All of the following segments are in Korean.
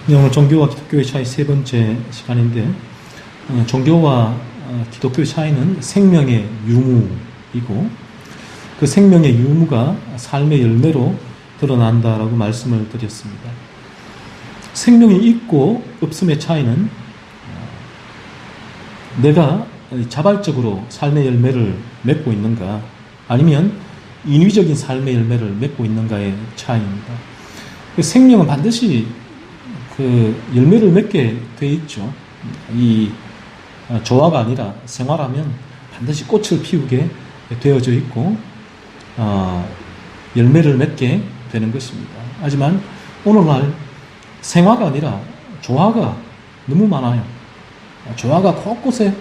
네, 오늘 종교와 기독교의 차이 세 번째 시간인데, 종교와 기독교의 차이는 생명의 유무이고, 그 생명의 유무가 삶의 열매로 드러난다라고 말씀을 드렸습니다. 생명이 있고 없음의 차이는 내가 자발적으로 삶의 열매를 맺고 있는가, 아니면 인위적인 삶의 열매를 맺고 있는가의 차이입니다. 생명은 반드시 그 열매를 맺게 돼 있죠. 이 조화가 아니라 생화라면 반드시 꽃을 피우게 되어져 있고 열매를 맺게 되는 것입니다. 하지만 오늘날 생화가 아니라 조화가 너무 많아요. 조화가 곳곳에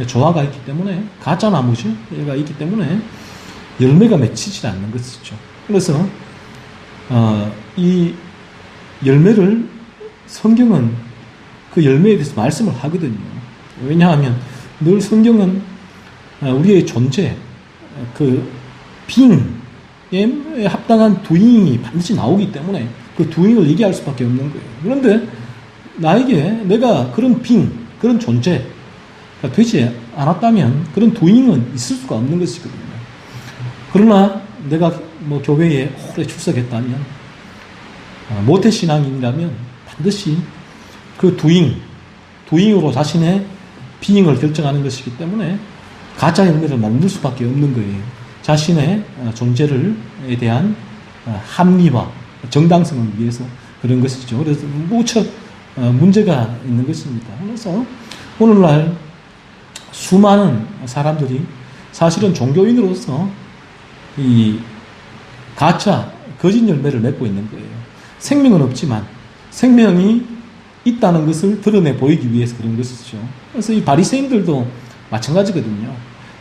조화가 있기 때문에, 가짜 나무가 있기 때문에 열매가 맺히지 않는 것이죠. 그래서 이 열매를 성경은 그 열매에 대해서 말씀을 하거든요. 왜냐하면 늘 성경은 우리의 존재, 그 빙에 합당한 doing이 반드시 나오기 때문에 그 doing을 얘기할 수밖에 없는 거예요. 그런데 나에게 내가 그런 그런 존재가 되지 않았다면 그런 doing은 있을 수가 없는 것이거든요. 그러나 내가 교회에 오래 출석했다면, 모태신앙인이라면 반드시 그 doing으로 자신의 being을 결정하는 것이기 때문에 가짜 열매를 만들 수밖에 없는 거예요. 자신의 존재에 대한 합리화, 정당성을 위해서 그런 것이죠. 그래서 무척 문제가 있는 것입니다. 그래서 오늘날 수많은 사람들이 사실은 종교인으로서 이 가짜, 거짓 열매를 맺고 있는 거예요. 생명은 없지만 생명이 있다는 것을 드러내 보이기 위해서 그런 것이죠. 그래서 이 바리새인들도 마찬가지거든요.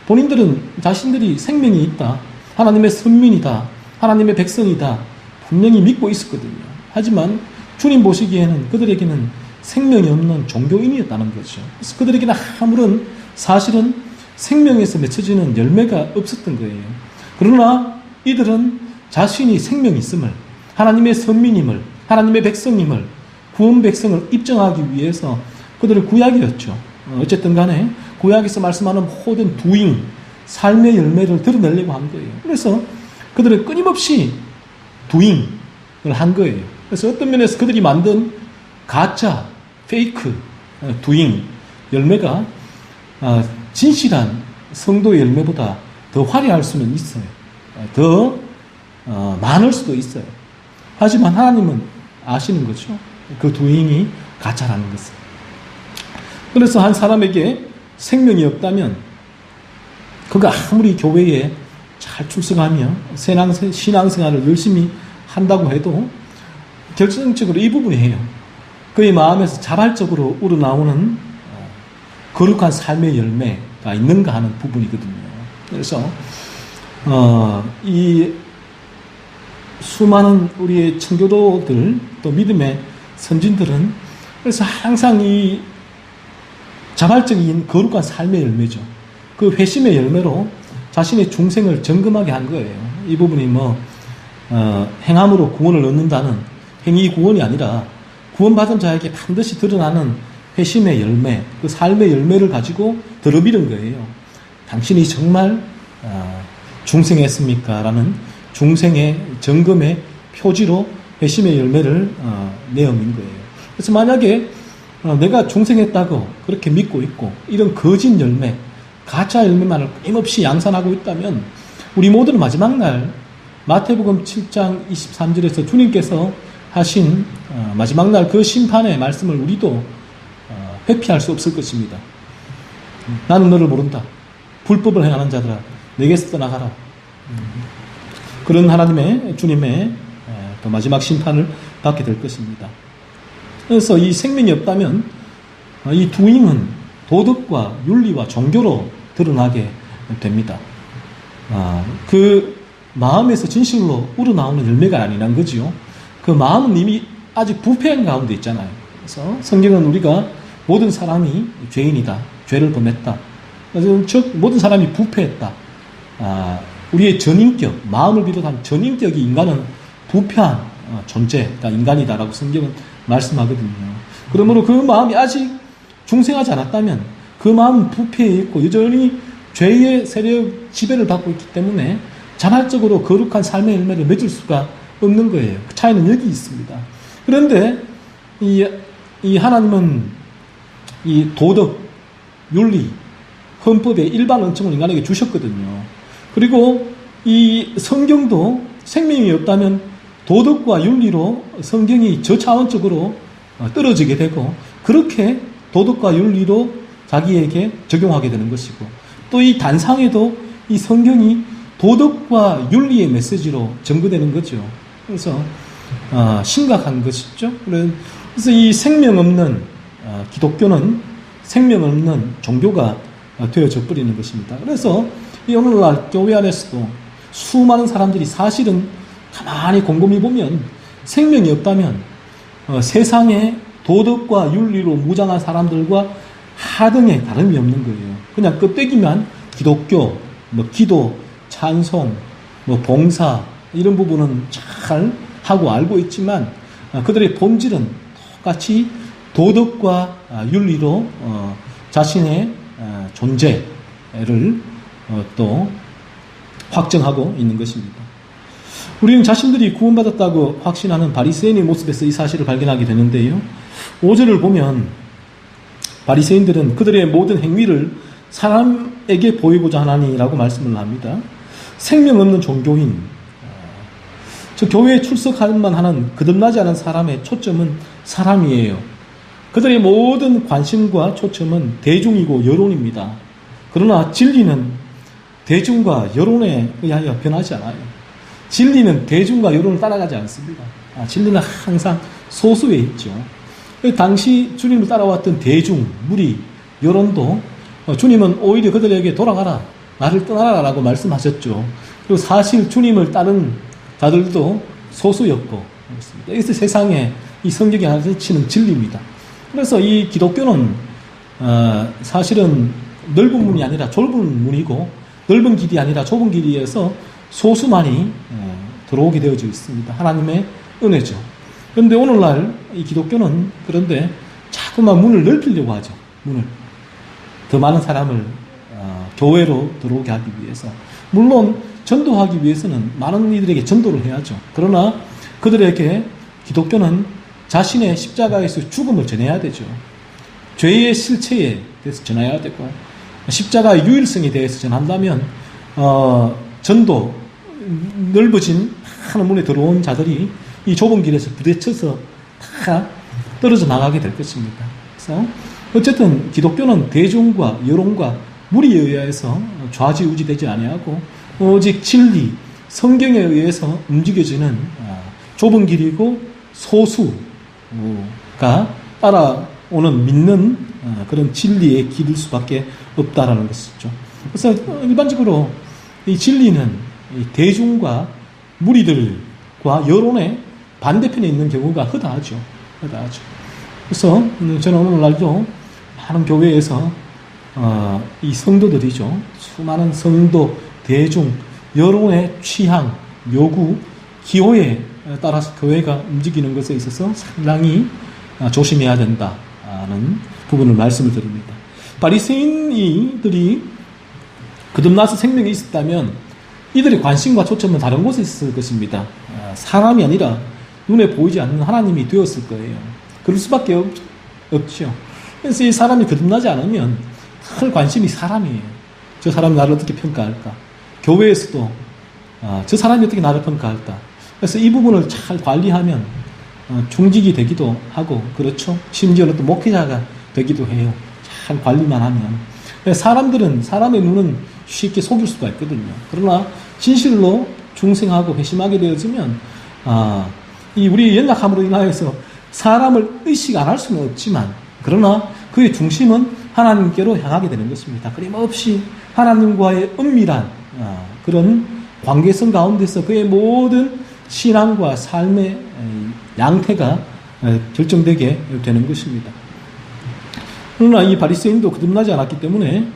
본인들은 자신들이 생명이 있다, 하나님의 선민이다, 하나님의 백성이다 분명히 믿고 있었거든요. 하지만 주님 보시기에는 그들에게는 생명이 없는 종교인이었다는 거죠. 그래서 그들에게는 아무런 사실은 생명에서 맺혀지는 열매가 없었던 거예요. 그러나 이들은 자신이 생명이 있음을, 하나님의 선민임을, 하나님의 백성임을, 구원 백성을 입증하기 위해서 그들을 구약이었죠. 어쨌든 간에 구약에서 말씀하는 모든 doing, 삶의 열매를 드러내려고 한 거예요. 그래서 그들은 끊임없이 doing을 한 거예요. 그래서 어떤 면에서 그들이 만든 가짜, 페이크, doing 열매가 진실한 성도의 열매보다 더 화려할 수는 있어요. 더 많을 수도 있어요. 하지만 하나님은 아시는 거죠. 그 doing이 가짜라는 것을. 그래서 한 사람에게 생명이 없다면 그가 아무리 교회에 잘 출석하며 신앙생활을 열심히 한다고 해도 결정적으로 이 부분이에요. 그의 마음에서 자발적으로 우러나오는 거룩한 삶의 열매가 있는가 하는 부분이거든요. 그래서 이 수많은 우리의 청교도들, 또 믿음의 선진들은 그래서 항상 이 자발적인 거룩한 삶의 열매죠. 그 회심의 열매로 자신의 중생을 점검하게 한 거예요. 이 부분이 행함으로 구원을 얻는다는 행위 구원이 아니라 구원받은 자에게 반드시 드러나는 회심의 열매, 그 삶의 열매를 가지고 들어밀은 거예요. 당신이 정말 중생했습니까? 라는 중생의 점검의 표지로 회심의 열매를 내어민 거예요. 그래서 만약에 내가 중생했다고 그렇게 믿고 있고 이런 거짓 열매, 가짜 열매만을 끊임없이 양산하고 있다면 우리 모두는 마지막 날 마태복음 7장 23절에서 주님께서 하신 마지막 날 그 심판의 말씀을 우리도 회피할 수 없을 것입니다. 나는 너를 모른다. 불법을 행하는 자들아, 내게서 떠나가라. 그런 하나님의, 주님의 또 마지막 심판을 받게 될 것입니다. 그래서 이 생명이 없다면 이 doing은 도덕과 윤리와 종교로 드러나게 됩니다. 그 마음에서 진실로 우러나오는 열매가 아니란 거지요. 그 마음은 이미 아직 부패한 가운데 있잖아요. 그래서 성경은 우리가 모든 사람이 죄인이다, 죄를 범했다, 즉 모든 사람이 부패했다, 우리의 전인격, 마음을 비롯한 전인격이 인간은 부패한 존재가 인간이다라고 성경은 말씀하거든요. 그러므로 그 마음이 아직 중생하지 않았다면 그 마음은 부패해 있고 여전히 죄의 세력 지배를 받고 있기 때문에 자발적으로 거룩한 삶의 열매를 맺을 수가 없는 거예요. 그 차이는 여기 있습니다. 그런데 이 하나님은 이 도덕, 윤리, 헌법의 일반 원칙을 인간에게 주셨거든요. 그리고 이 성경도 생명이 없다면 도덕과 윤리로 성경이 저차원적으로 떨어지게 되고 그렇게 도덕과 윤리로 자기에게 적용하게 되는 것이고 또 이 단상에도 이 성경이 도덕과 윤리의 메시지로 전구되는 거죠. 그래서 심각한 것이죠. 그래서 이 생명 없는 기독교는 생명 없는 종교가 되어져 버리는 것입니다. 그래서 이 오늘날 교회 안에서도 수많은 사람들이 사실은 가만히 곰곰이 보면 생명이 없다면 세상에 도덕과 윤리로 무장한 사람들과 하등의 다름이 없는 거예요. 그냥 껍데기만 기독교, 기도, 찬송, 봉사 이런 부분은 잘 하고 알고 있지만 그들의 본질은 똑같이 도덕과 윤리로 자신의 존재를 또 확정하고 있는 것입니다. 우리는 자신들이 구원받았다고 확신하는 바리새인의 모습에서 이 사실을 발견하게 되는데요. 5절을 보면 바리새인들은 그들의 모든 행위를 사람에게 보이고자 하나니라고 말씀을 합니다. 생명 없는 종교인, 저 교회에 출석할만 하는 거듭나지 않은 사람의 초점은 사람이에요. 그들의 모든 관심과 초점은 대중이고 여론입니다. 그러나 진리는 대중과 여론에 의하여 변하지 않아요. 진리는 대중과 여론을 따라가지 않습니다. 진리는 항상 소수에 있죠. 당시 주님을 따라왔던 대중, 무리, 여론도 주님은 오히려 그들에게 돌아가라, 나를 떠나라 라고 말씀하셨죠. 그리고 사실 주님을 따른 자들도 소수였고 그렇습니다. 이것이 세상에 이 성경이 가르치는 진리입니다. 그래서 이 기독교는 사실은 넓은 문이 아니라 좁은 문이고 넓은 길이 아니라 좁은 길이어서 소수만이 들어오게 되어져 있습니다. 하나님의 은혜죠. 그런데 오늘날 이 기독교는 그런데 자꾸만 문을 넓히려고 하죠. 문을. 더 많은 사람을 교회로 들어오게 하기 위해서. 물론 전도하기 위해서는 많은 이들에게 전도를 해야죠. 그러나 그들에게 기독교는 자신의 십자가에서 죽음을 전해야 되죠. 죄의 실체에 대해서 전해야 되고 십자가의 유일성에 대해서 전한다면 전도, 넓어진 하늘 문에 들어온 자들이 이 좁은 길에서 부딪혀서 다 떨어져 나가게 될 것입니다. 그래서 어쨌든 기독교는 대중과 여론과 무리에 의해서 좌지우지되지 아니하고 오직 진리, 성경에 의해서 움직여지는 좁은 길이고 소수가 따라오는 믿는 그런 진리의 길일 수밖에 없다라는 것이죠. 그래서 일반적으로 이 진리는 이 대중과 무리들과 여론의 반대편에 있는 경우가 허다하죠. 그래서 저는 오늘날도 많은 교회에서 이 성도들이죠. 수많은 성도, 대중, 여론의 취향, 요구, 기호에 따라서 교회가 움직이는 것에 있어서 상당히 조심해야 된다는 부분을 말씀을 드립니다. 바리새인들이 거듭나서 생명이 있었다면 이들의 관심과 초점은 다른 곳에 있을 것입니다. 사람이 아니라 눈에 보이지 않는 하나님이 되었을 거예요. 그럴 수밖에 없죠. 그래서 이 사람이 거듭나지 않으면 큰 관심이 사람이에요. 저 사람이 나를 어떻게 평가할까? 교회에서도 저 사람이 어떻게 나를 평가할까? 그래서 이 부분을 잘 관리하면 중직이 되기도 하고 그렇죠. 심지어는 또 목회자가 되기도 해요. 잘 관리만 하면. 사람들은 사람의 눈은 쉽게 속일 수가 있거든요. 그러나 진실로 중생하고 회심하게 되어지면 이 우리의 연약함으로 인하여서 사람을 의식 안 할 수는 없지만 그러나 그의 중심은 하나님께로 향하게 되는 것입니다. 끊임없이 하나님과의 은밀한 그런 관계성 가운데서 그의 모든 신앙과 삶의 양태가 결정되게 되는 것입니다. 그러나 이 바리새인도 거듭나지 않았기 때문에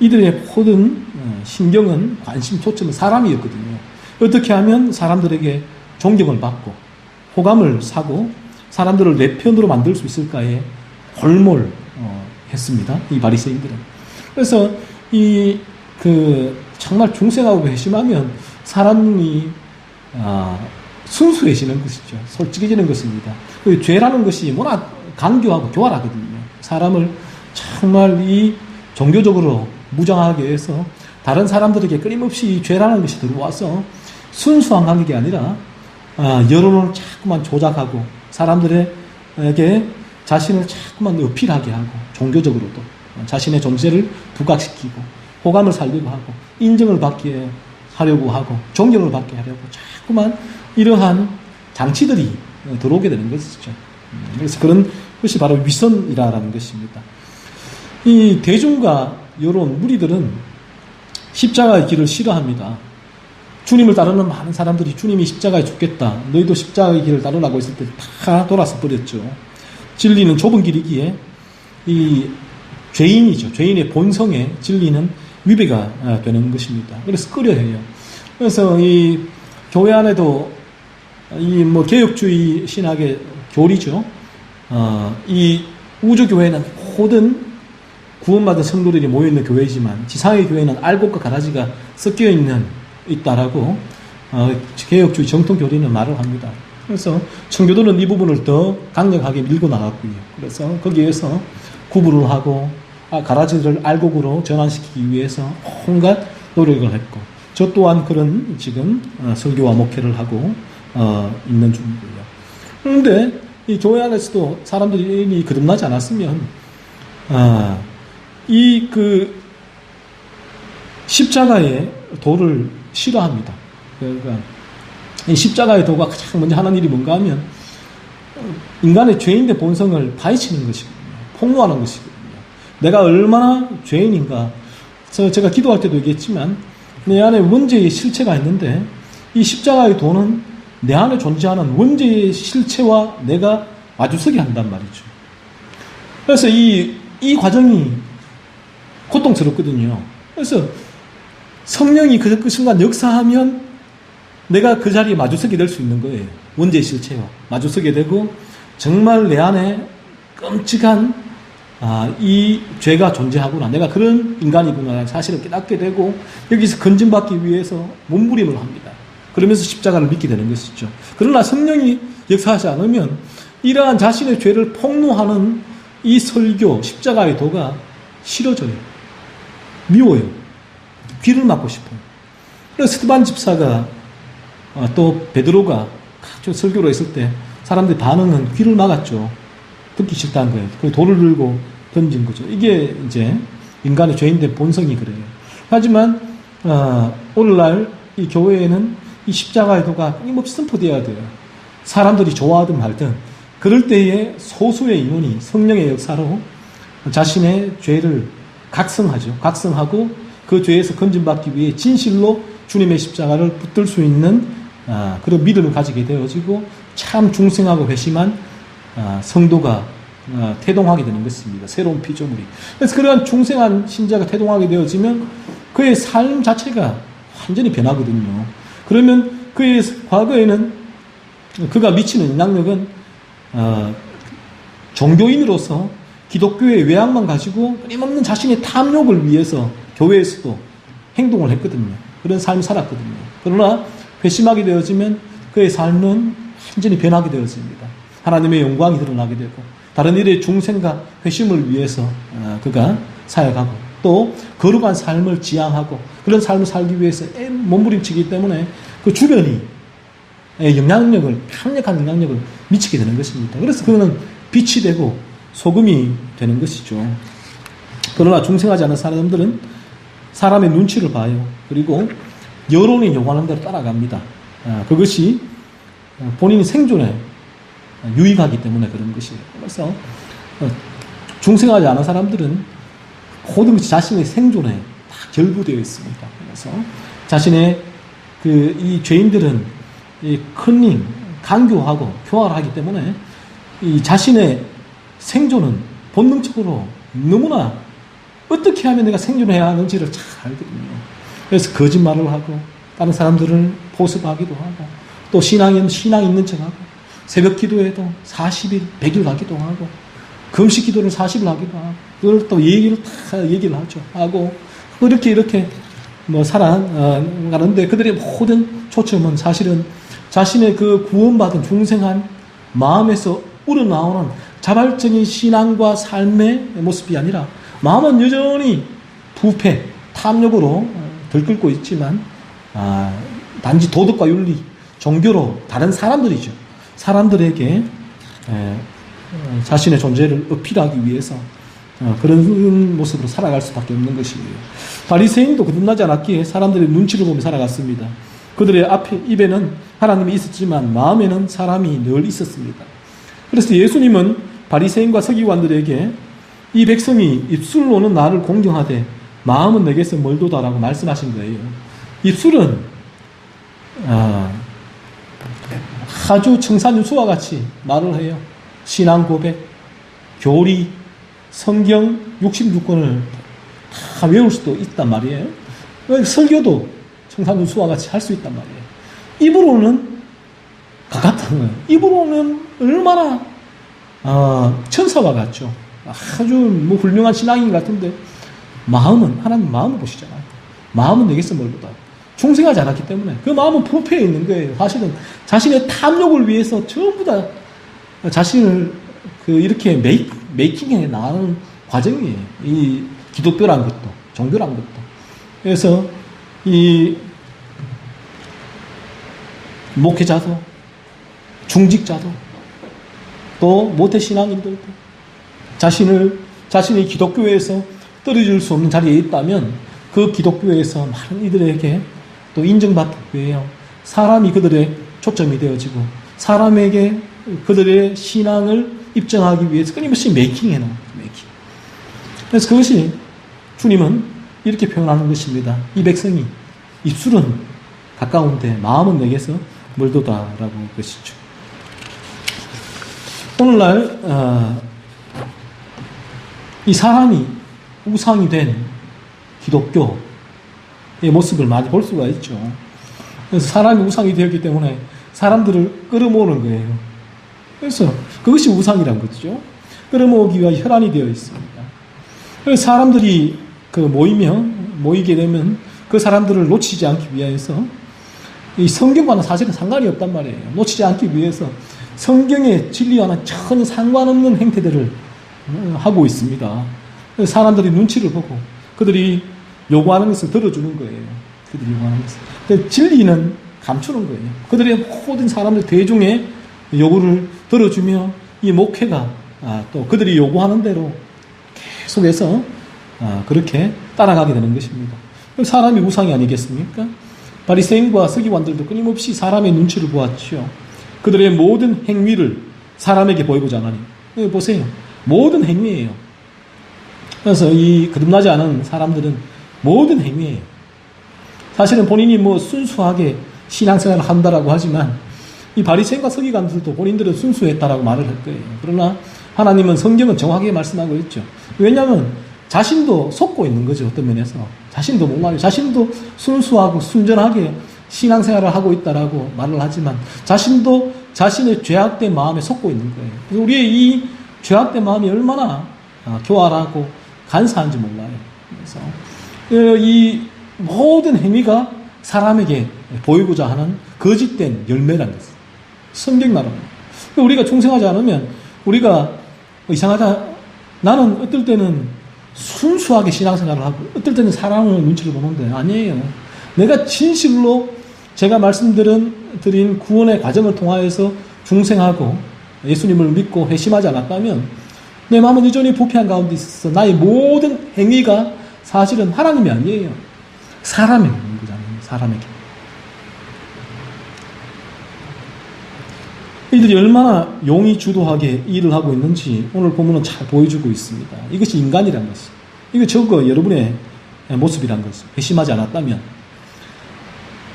이들의 모든 신경은 관심 초점은 사람이었거든요. 어떻게 하면 사람들에게 존경을 받고 호감을 사고 사람들을 내 편으로 만들 수 있을까에 골몰했습니다. 이 바리새인들은. 그래서 정말 중생하고 회심하면 사람이 순수해지는 것이죠. 솔직해지는 것입니다. 그 죄라는 것이 워낙 강교하고 교활하거든요. 사람을 정말 이 종교적으로 무장하게 해서 다른 사람들에게 끊임없이 이 죄라는 것이 들어와서 순수한 관계가 아니라 여론을 자꾸만 조작하고 사람들에게 자신을 자꾸만 어필하게 하고 종교적으로도 자신의 존재를 부각시키고 호감을 살리고 하고 인정을 받게 하려고 하고 존경을 받게 하려고 자꾸만 이러한 장치들이 들어오게 되는 것이죠. 그래서 그런 것이 바로 위선이라는 것입니다. 이 대중과 여론, 무리들은 십자가의 길을 싫어합니다. 주님을 따르는 많은 사람들이 주님이 십자가에 죽겠다, 너희도 십자가의 길을 따르라고 했을 때 다 돌아서 버렸죠. 진리는 좁은 길이기에 이 죄인이죠. 죄인의 본성에 진리는 위배가 되는 것입니다. 그래서 꺼려해요. 그래서 이 교회 안에도 이 개혁주의 신학의 교리죠. 이 우주교회는 모든 구원받은 성도들이 모여있는 교회지만 지상의 교회는 알곡과 가라지가 섞여 있다라고 개혁주의 정통 교리는 말을 합니다. 그래서 청교도는 이 부분을 더 강력하게 밀고 나갔고요. 그래서 거기에서 구분을 하고 가라지를 알곡으로 전환시키기 위해서 온갖 노력을 했고, 저 또한 그런 지금 설교와 목회를 하고 있는 중이고요. 그런데 이 교회 안에서도 사람들이 거듭나지 않았으면 십자가의 도를 싫어합니다. 그러니까 이 십자가의 도가 가장 먼저 하는 일이 뭔가 하면 인간의 죄인의 본성을 파헤치는 것이거든요. 폭로하는 것이거든요. 내가 얼마나 죄인인가. 제가 기도할 때도 얘기했지만 내 안에 원죄의 실체가 있는데 이 십자가의 도는 내 안에 존재하는 원죄의 실체와 내가 마주서게 한단 말이죠. 그래서 이 과정이 고통스럽거든요. 그래서 성령이 그 순간 역사하면 내가 그 자리에 마주서게 될 수 있는 거예요. 원죄의 실체와 마주서게 되고 정말 내 안에 끔찍한 이 죄가 존재하구나, 내가 그런 인간이구나 사실을 깨닫게 되고 여기서 건진받기 위해서 몸부림을 합니다. 그러면서 십자가를 믿게 되는 것이죠. 그러나 성령이 역사하지 않으면 이러한 자신의 죄를 폭로하는 이 설교, 십자가의 도가 싫어져요. 미워요. 귀를 막고 싶어요. 그래서 스테반 집사가 또 베드로가 설교로 했을 때 사람들의 반응은 귀를 막았죠. 듣기 싫다는 거예요. 그래서 돌을 들고 던진 거죠. 이게 이제 인간의 죄인된 본성이 그래요. 하지만 오늘날 이 교회에는 이 십자가의 도가 끊임없이 선포되어야 돼요. 사람들이 좋아하든 말든 그럴 때에 소수의 인원이 성령의 역사로 자신의 죄를 각성하죠. 각성하고 그 죄에서 건진받기 위해 진실로 주님의 십자가를 붙들 수 있는 그런 믿음을 가지게 되어지고 참 중생하고 회심한 성도가 태동하게 되는 것입니다. 새로운 피조물이. 그래서 그러한 중생한 신자가 태동하게 되어지면 그의 삶 자체가 완전히 변하거든요. 그러면 그의 과거에는 그가 미치는 영향력은 종교인으로서 기독교의 외양만 가지고 끊임없는 자신의 탐욕을 위해서 교회에서도 행동을 했거든요. 그런 삶을 살았거든요. 그러나 회심하게 되어지면 그의 삶은 완전히 변하게 되어집니다. 하나님의 영광이 드러나게 되고 다른 일의 중생과 회심을 위해서 그가 사역하고 또 거룩한 삶을 지향하고 그런 삶을 살기 위해서 몸부림치기 때문에 그 주변이 영향력을, 강력한 영향력을 미치게 되는 것입니다. 그래서 그거는 빛이 되고 소금이 되는 것이죠. 그러나 중생하지 않은 사람들은 사람의 눈치를 봐요. 그리고 여론이 요구하는 대로 따라갑니다. 그것이 본인이 생존에 유익하기 때문에 그런 것이에요. 그래서 중생하지 않은 사람들은 모든 것이 자신의 생존에 다 결부되어 있습니다. 그래서 자신의 이 죄인들은 이 컨닝, 강교하고 교활하기 때문에 이 자신의 생존은 본능적으로 너무나 어떻게 하면 내가 생존해야 하는지를 잘 알거든요. 그래서 거짓말을 하고 다른 사람들을 보습하기도 하고 또 신앙 있는 척하고 새벽 기도에도 40일, 100일 가기도 하고, 금식 기도를 40일 하기도 하고, 그걸 또 얘기를 하죠. 하고, 이렇게 살아가는데 그들의 모든 초점은 사실은 자신의 그 구원받은 중생한 마음에서 우러나오는 자발적인 신앙과 삶의 모습이 아니라 마음은 여전히 부패, 탐욕으로 들끓고 있지만 단지 도덕과 윤리, 종교로 다른 사람들이죠. 사람들에게 자신의 존재를 어필하기 위해서 그런 모습으로 살아갈 수밖에 없는 것이에요. 바리새인도 거듭나지 않았기에 사람들의 눈치를 보며 살아갔습니다. 그들의 입에는 하나님이 있었지만 마음에는 사람이 늘 있었습니다. 그래서 예수님은 바리새인과 서기관들에게 이 백성이 입술로는 나를 공경하되 마음은 내게서 멀도다라고 말씀하신 거예요. 입술은 아주 청산유수와 같이 말을 해요. 신앙 고백, 교리, 성경 66권을 다 외울 수도 있단 말이에요. 설교도 청산유수와 같이 할 수 있단 말이에요. 입으로는 가깝다는 거예요. 입으로는 얼마나 천사와 같죠. 아주 훌륭한 신앙인 같은데 마음은 하나님 마음을 보시잖아요. 마음은 내게서 멀도다. 중생하지 않았기 때문에 그 마음은 부패해 있는 거예요. 사실은 자신의 탐욕을 위해서 전부 다 자신을 이렇게 메이킹해 나가는 과정이에요. 이 기독교란 것도, 종교란 것도. 그래서 이 목회자도, 중직자도, 또 모태신앙인들도 자신이 기독교에서 떨어질 수 없는 자리에 있다면 그 기독교에서 많은 이들에게 또 인정받기 위해 사람이 그들의 초점이 되어지고 사람에게 그들의 신앙을 입증하기 위해서 끊임없이 메이킹해 놓은 메이킹. 그래서 그것이 주님은 이렇게 표현하는 것입니다. 이 백성이 입술은 가까운데 마음은 내게서 멀도다라고 한 것이죠. 오늘날 이 사람이 우상이 된 기독교의 모습을 많이 볼 수가 있죠. 그래서 사람이 우상이 되었기 때문에 사람들을 끌어모으는 거예요. 그래서 그것이 우상이란 거죠. 끌어모으기 위한 혈안이 되어 있습니다. 그래서 사람들이 모이게 되면 그 사람들을 놓치지 않기 위해서 이 성경과는 사실은 상관이 없단 말이에요. 놓치지 않기 위해서 성경의 진리와는 전혀 상관없는 행태들을 하고 있습니다. 그래서 사람들이 눈치를 보고 그들이 요구하는 것을 들어주는 거예요. 그들이 요구하는 것을. 근데 진리는 감추는 거예요. 그들의 모든 사람들 대중의 요구를 들어주며 이 목회가 또 그들이 요구하는 대로 계속해서 그렇게 따라가게 되는 것입니다. 사람이 우상이 아니겠습니까? 바리새인과 서기관들도 끊임없이 사람의 눈치를 보았죠. 그들의 모든 행위를 사람에게 보이고자 하니 여기 보세요. 모든 행위예요. 그래서 이 거듭나지 않은 사람들은 모든 행위예요. 사실은 본인이 순수하게 신앙생활을 한다라고 하지만 이 바리새인과 서기관들도 본인들은 순수했다라고 말을 할 거예요. 그러나 하나님은 성경은 정확하게 말씀하고 있죠. 왜냐하면 자신도 속고 있는 거죠. 어떤 면에서 자신도 목마르고 자신도 순수하고 순전하게 신앙생활을 하고 있다라고 말을 하지만 자신도 자신의 죄악된 마음에 속고 있는 거예요. 그래서 우리의 이 죄악된 마음이 얼마나 교활하고 간사한지 몰라요. 그래서 이 모든 행위가 사람에게 보이고자 하는 거짓된 열매라는 것입니다. 성경 나라입니다. 우리가 충성하지 않으면 우리가 이상하다. 나는 어떨 때는 순수하게 신앙생활을 하고 어떨 때는 사람의 눈치를 보는데 아니에요. 내가 진실로 제가 말씀드린 구원의 과정을 통하여서 중생하고 예수님을 믿고 회심하지 않았다면 내 마음은 여전히 부패한 가운데 있어서 나의 모든 행위가 사실은 하나님이 아니에요. 사람의 거잖아요. 사람에게. 이들이 얼마나 용이 주도하게 일을 하고 있는지 오늘 본문은 잘 보여주고 있습니다. 이것이 인간이란 것이. 이거 저거 여러분의 모습이란 것이. 회심하지 않았다면.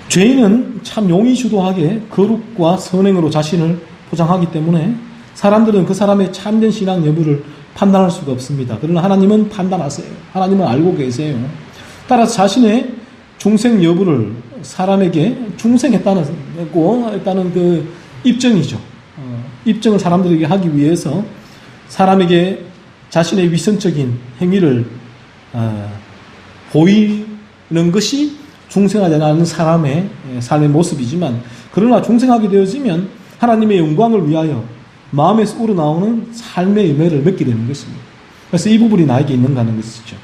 죄인은 참 용이 주도하게 거룩과 선행으로 자신을 포장하기 때문에 사람들은 그 사람의 참된 신앙 여부를 판단할 수가 없습니다. 그러나 하나님은 판단하세요. 하나님은 알고 계세요. 따라서 자신의 중생 여부를 사람에게 중생했다는 그 입증이죠. 입증을 사람들에게 하기 위해서 사람에게 자신의 위선적인 행위를 보이는 것이 중생하지 않은 사람의 삶의 모습이지만, 그러나 중생하게 되어지면 하나님의 영광을 위하여 마음에서 우러나오는 삶의 열매를 맺게 되는 것입니다. 그래서 이 부분이 나에게 있는가 하는 것이죠.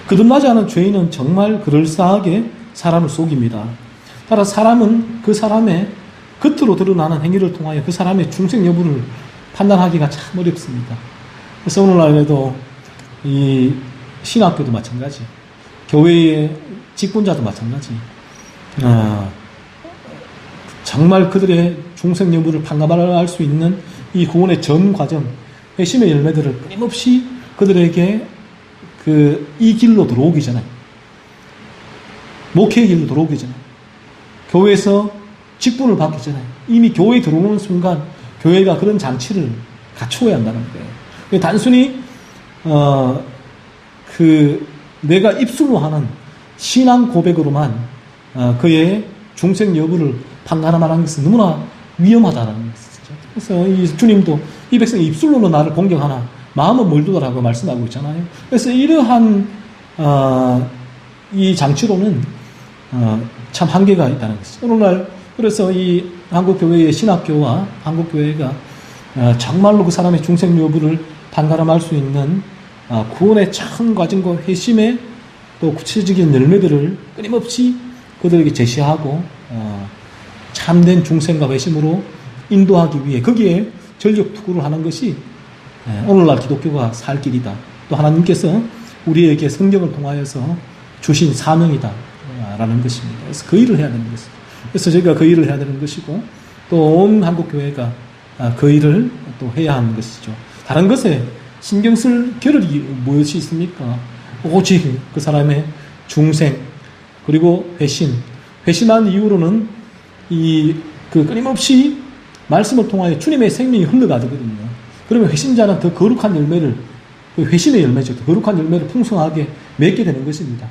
거듭나지 않은 죄인은 정말 그럴싸하게 사람을 속입니다. 따라 사람은 그 사람의 겉으로 드러나는 행위를 통하여 그 사람의 중생 여부를 판단하기가 참 어렵습니다. 그래서 오늘날에도 이 신학교도 마찬가지, 교회의 직분자도 마찬가지, 정말 그들의 중생 여부를 판가름할 수 있는 이 구원의 전 과정, 회심의 열매들을 끊임없이 그들에게 이 길로 들어오기 전에, 목회의 길로 들어오기 전에, 교회에서 직분을 받기 전에 이미 교회에 들어오는 순간 교회가 그런 장치를 갖추어야 한다는 거예요. 단순히 내가 입술로 하는 신앙 고백으로만 그의 중생 여부를 판가름하는 것은 너무나 위험하다는 것이죠. 그래서 이 주님도 이 백성이 입술로는 나를 공경하나 마음은 멀도다라고 말씀하고 있잖아요. 그래서 이러한 이 장치로는 참 한계가 있다는 것이죠. 오늘날 그래서 이 한국교회의 신학교와 한국교회가 정말로 그 사람의 중생 여부를 판가름할 수 있는 구원의 참 과정과 회심의 또 구체적인 열매들을 끊임없이 그들에게 제시하고 참된 중생과 회심으로 인도하기 위해 거기에 전력 투구를 하는 것이 오늘날 기독교가 살 길이다. 또 하나님께서 우리에게 성경을 통하여서 주신 사명이다 라는 것입니다. 그래서 그 일을 해야 되는 것입니다. 그래서 저희가 그 일을 해야 되는 것이고, 또 온 한국교회가 그 일을 또 해야 하는 것이죠. 다른 것에 신경 쓸 겨를이 무엇이 있습니까? 오직 그 사람의 중생, 그리고 회심한 이후로는 끊임없이 말씀을 통하여 주님의 생명이 흘러가거든요. 그러면 회심자는 더 거룩한 열매를, 회심의 열매죠. 더 거룩한 열매를 풍성하게 맺게 되는 것입니다.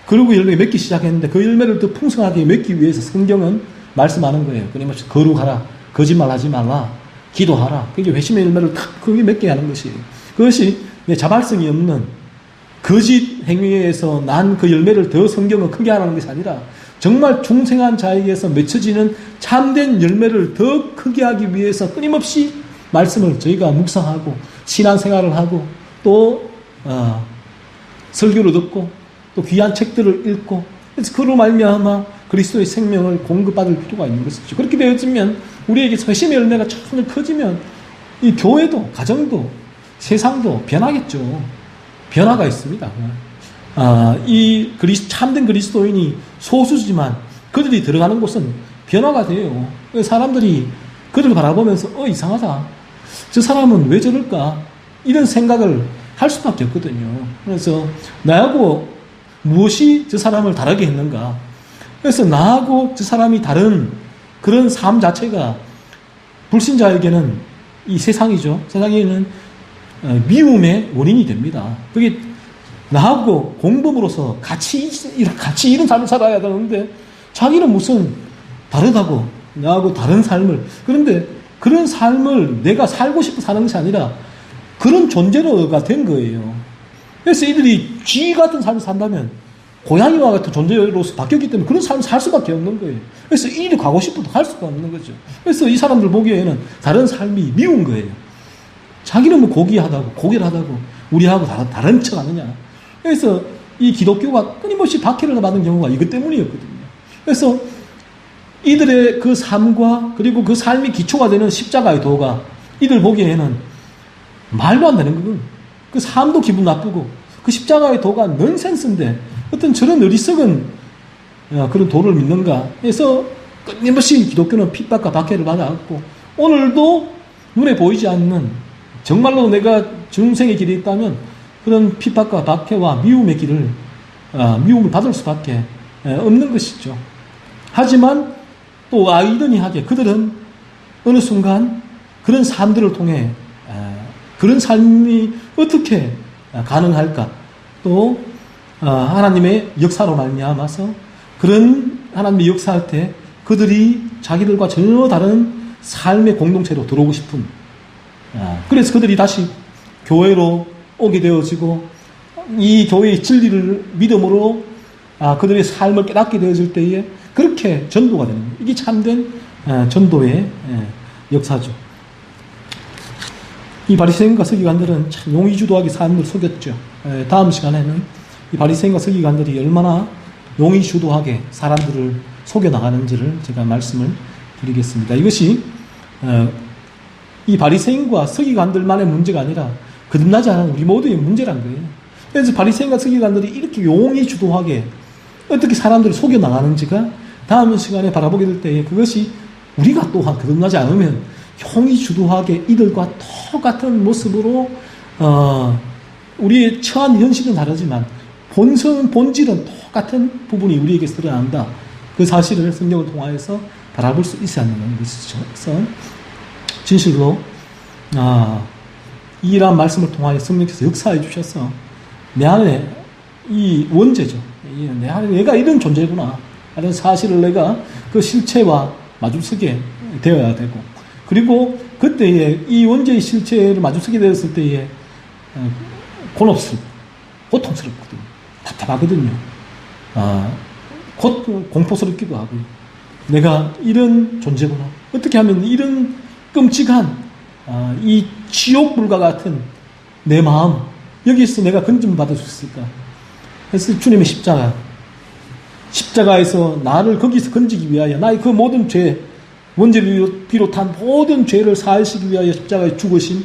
그리고 열매 맺기 시작했는데 그 열매를 더 풍성하게 맺기 위해서 성경은 말씀하는 거예요. 끊임없이 거룩하라, 거짓말하지 말라, 기도하라. 그게 회심의 열매를 탁 크게 맺게 하는 것이에요. 그것이 내 자발성이 없는 거짓 행위에서 난 그 열매를 더 성경을 크게 하라는 것이 아니라 정말 중생한 자에게서 맺혀지는 참된 열매를 더 크게 하기 위해서 끊임없이 말씀을 저희가 묵상하고 신앙생활을 하고 또 설교를 듣고 또 귀한 책들을 읽고, 그래서 그로 말미암아 그리스도의 생명을 공급받을 필요가 있는 것이죠. 그렇게 되어지면 우리에게 회심의 열매가 점점 커지면 이 교회도, 가정도, 세상도 변하겠죠. 변화가 있습니다. 참된 그리스도인이 소수지만 그들이 들어가는 곳은 변화가 돼요. 사람들이 그들을 바라보면서 이상하다, 저 사람은 왜 저럴까, 이런 생각을 할 수밖에 없거든요. 그래서 나하고 무엇이 저 사람을 다르게 했는가, 그래서 나하고 저 사람이 다른 그런 삶 자체가 불신자에게는 이 세상이죠. 세상에는 미움의 원인이 됩니다. 그게 나하고 공범으로서 같이 이런 삶을 살아야 되는데 자기는 무슨 다르다고 나하고 다른 삶을, 그런데 그런 삶을 내가 살고 싶어 사는 것이 아니라 그런 존재로가 된 거예요. 그래서 이들이 쥐 같은 삶을 산다면 고양이와 같은 존재로서 바뀌었기 때문에 그런 삶을 살 수밖에 없는 거예요. 그래서 이 일이 가고 싶어도 할 수가 없는 거죠. 그래서 이 사람들 보기에는 다른 삶이 미운 거예요. 자기는 뭐 고귀하다고 우리하고 다른 척 하느냐. 그래서 이 기독교가 끊임없이 박해를 받은 경우가 이것 때문이었거든요. 그래서 이들의 그 삶과 그리고 그 삶이 기초가 되는 십자가의 도가 이들 보기에는 말도 안 되는 거군. 그 삶도 기분 나쁘고 그 십자가의 도가 넌센스인데 어떤 저런 어리석은 그런 도를 믿는가 해서 끊임없이 기독교는 핍박과 박해를 받아왔고, 오늘도 눈에 보이지 않는, 정말로 내가 중생의 길이 있다면 그런 핍박과 박해와 미움의 길을 미움을 받을 수밖에 없는 것이죠. 하지만 또 아이러니하게 그들은 어느 순간 그런 삶들을 통해 그런 삶이 어떻게 가능할까, 또 하나님의 역사로 말미암아서 그런 하나님의 역사할 때 그들이 자기들과 전혀 다른 삶의 공동체로 들어오고 싶은, 그래서 그들이 다시 교회로 오게 되어지고 이 교회의 진리를 믿음으로 그들의 삶을 깨닫게 되어질 때에 그렇게 전도가 되는 거예요. 이게 참된 전도의 역사죠. 이 바리새인과 서기관들은 참 용의주도하게 사람들을 속였죠. 다음 시간에는 이 바리새인과 서기관들이 얼마나 용의주도하게 사람들을 속여나가는지를 제가 말씀을 드리겠습니다. 이것이 이 바리새인과 서기관들만의 문제가 아니라 거듭나지 않은 우리 모두의 문제란 거예요. 그래서 바리새인과 서기관들이 이렇게 용의주도하게 어떻게 사람들을 속여나가는지가 다음 시간에 바라보게 될 때에 그것이 우리가 또한 거듭나지 않으면 용의주도하게 이들과 똑같은 모습으로 우리의 처한 현실은 다르지만 본질은 똑같은 부분이 우리에게 드러난다. 그 사실을 성경을 통하여서 바라볼 수 있어야 하는 것이죠. 그래서 진실로 이러한 말씀을 통하여 성령께서 역사해 주셔서 내 안에 이 원죄죠. 내 안에 내가 이런 존재구나 하는 사실을 내가 그 실체와 마주서게 되어야 되고, 그리고 그때에 이 원죄의 실체를 마주서게 되었을 때에 곤혹스럽고 고통스럽거든요. 답답하거든요. 곧 공포스럽기도 하고요. 내가 이런 존재구나. 어떻게 하면 이런 끔찍한 이 지옥불과 같은 내 마음, 여기서 내가 건짐받을 수 있을까? 그래서 주님의 십자가에서 나를 거기서 건지기 위하여 나의 그 모든 죄, 원죄를 비롯한 모든 죄를 사하시기 위하여 십자가에 죽으신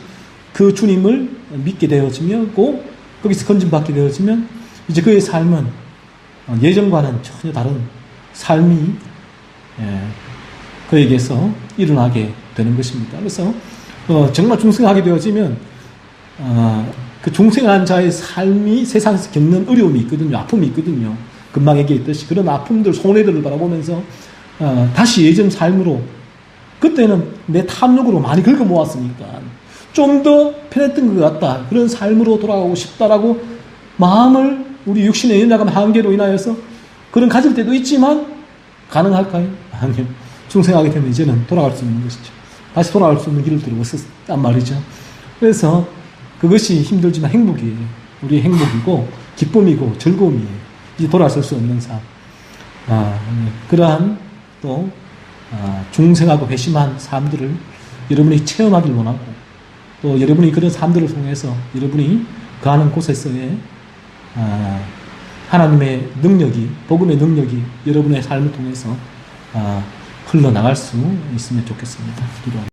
그 주님을 믿게 되어지며 거기서 건짐받게 되어지면 이제 그의 삶은 예전과는 전혀 다른 삶이 그에게서 일어나게 되는 것입니다. 그래서 정말 중생하게 되어지면 그 중생한 자의 삶이 세상에서 겪는 어려움이 있거든요. 아픔이 있거든요. 금방 얘기했듯이 그런 아픔들, 손해들을 바라보면서 다시 예전 삶으로, 그때는 내 탐욕으로 많이 긁어 모았으니까 좀 더 편했던 것 같다, 그런 삶으로 돌아가고 싶다라고 마음을 우리 육신의 연약한 한계로 인하여서 그런 가질 때도 있지만 가능할까요? 아니요. 중생하게 되면 이제는 돌아갈 수 있는 것이죠. 다시 돌아갈 수 있는 길을 들어왔단 말이죠. 그래서 그것이 힘들지만 행복이에요. 우리의 행복이고 기쁨이고 즐거움이에요. 이제 돌아설 수 없는 삶. 그러한 또 중생하고 회심한 삶들을 여러분이 체험하길 원하고, 또 여러분이 그런 삶들을 통해서 여러분이 거하는 곳에서의 하나님의 능력이, 복음의 능력이 여러분의 삶을 통해서 흘러나갈 수 있으면 좋겠습니다. 기도합니다.